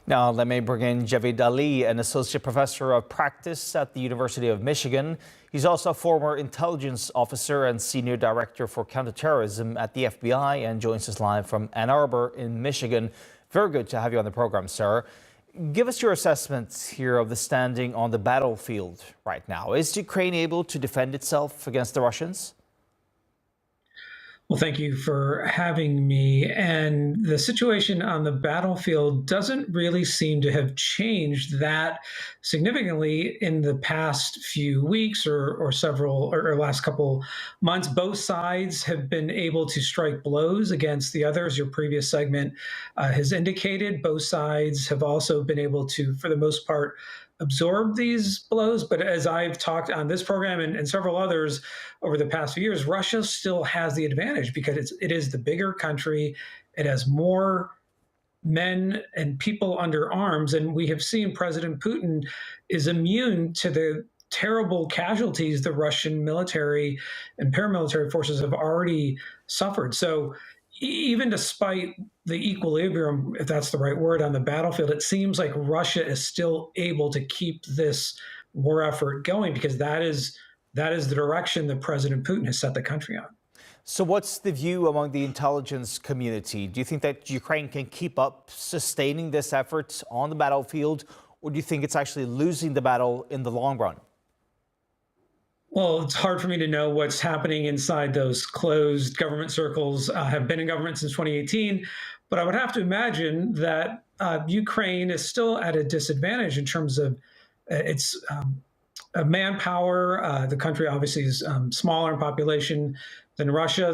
Now, let me bring in Javed Ali, an associate professor of practice at the University of Michigan. He's also a former intelligence officer and senior director for counterterrorism at the FBI and joins us live from Ann Arbor in Michigan. Very good to have you on the program, sir. Give us your assessment here of the standing on the battlefield right now. Is Ukraine able to defend itself against the Russians? Well, thank you for having me. And the situation on the battlefield doesn't really seem to have changed that significantly in the past few weeks or several or last couple months. Both sides have been able to strike blows against the others. Your previous segment has indicated both sides have also been able to, for the most part, absorb these blows. But as I've talked on this program and several others over the past few years, Russia still has the advantage because it is the bigger country. It has more men and people under arms. And we have seen President Putin is immune to the terrible casualties the Russian military and paramilitary forces have already suffered. So even despite the equilibrium, if that's the right word, on the battlefield, it seems like Russia is still able to keep this war effort going because that is the direction that President Putin has set the country on. So what's the view among the intelligence community? Do you think that Ukraine can keep up sustaining this effort on the battlefield, or do you think it's actually losing the battle in the long run? Well, it's hard for me to know what's happening inside those closed government circles. I have been in government since 2018, but I would have to imagine that Ukraine is still at a disadvantage in terms of its manpower. The country obviously is smaller in population than Russia.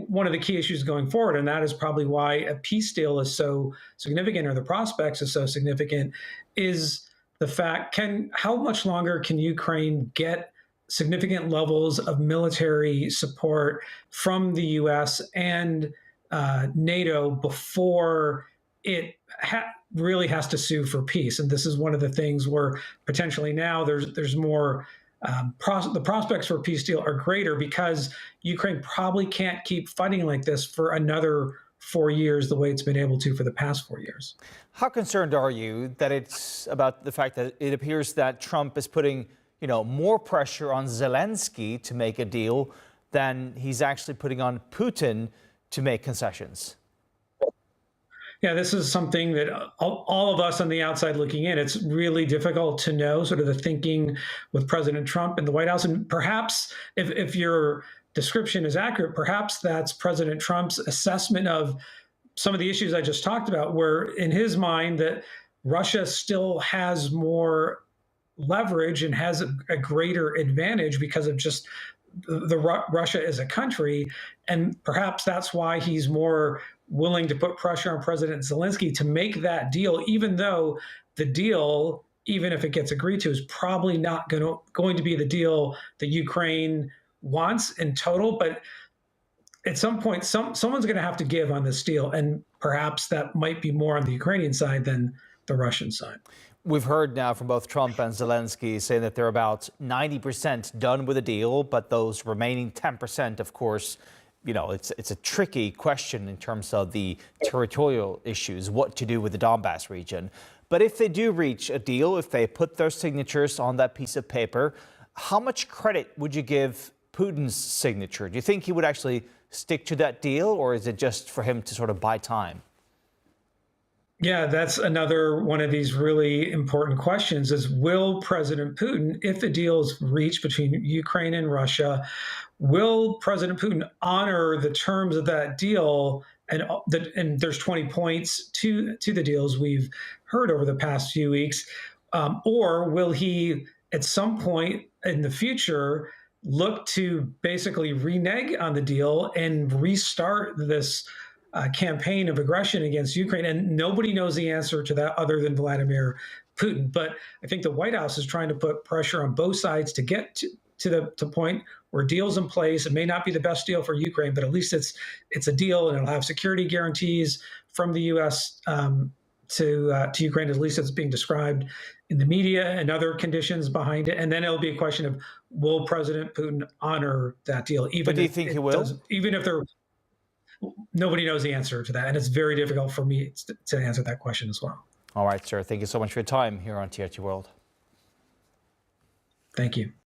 One of the key issues going forward, and that is probably why a peace deal is so significant, or the prospects are so significant, is the fact, how much longer can Ukraine get significant levels of military support from the U.S. and NATO before it really has to sue for peace. And this is one of the things where potentially now there's more, the prospects for a peace deal are greater because Ukraine probably can't keep fighting like this for another 4 years the way it's been able to for the past 4 years. How concerned are you that it's about the fact that it appears that Trump is putting more pressure on Zelenskyy to make a deal than he's actually putting on Putin to make concessions? Yeah, this is something that all of us on the outside looking in, it's really difficult to know sort of the thinking with President Trump in the White House. And perhaps if your description is accurate, perhaps that's President Trump's assessment of some of the issues I just talked about, where in his mind that Russia still has more leverage and has a greater advantage because of just Russia as a country. And perhaps that's why he's more willing to put pressure on President Zelenskyy to make that deal, even though the deal, even if it gets agreed to, is probably not going to be the deal that Ukraine wants in total. But at some point, someone's going to have to give on this deal. And perhaps that might be more on the Ukrainian side than the Russian side. We've heard now from both Trump and Zelenskyy saying that they're about 90% done with the deal, but those remaining 10%, of course, it's a tricky question in terms of the territorial issues, what to do with the Donbass region. But if they do reach a deal, if they put their signatures on that piece of paper, how much credit would you give Putin's signature? Do you think he would actually stick to that deal, or is it just for him to sort of buy time? Yeah, that's another one of these really important questions is, will President Putin, if the deal is reached between Ukraine and Russia, will President Putin honor the terms of that deal? And there's 20 points to the deals we've heard over the past few weeks. Or will he, at some point in the future, look to basically renege on the deal and restart this campaign of aggression against Ukraine? And nobody knows the answer to that other than Vladimir Putin. But I think the White House is trying to put pressure on both sides to get to the point where deal's in place. It may not be the best deal for Ukraine, but at least it's a deal, and it'll have security guarantees from the U.S. To Ukraine, at least it's being described in the media, and other conditions behind it. And then it'll be a question of, will President Putin honor that deal? But do you think he will? Even if nobody knows the answer to that. And it's very difficult for me to answer that question as well. All right, sir. Thank you so much for your time here on TRT World. Thank you.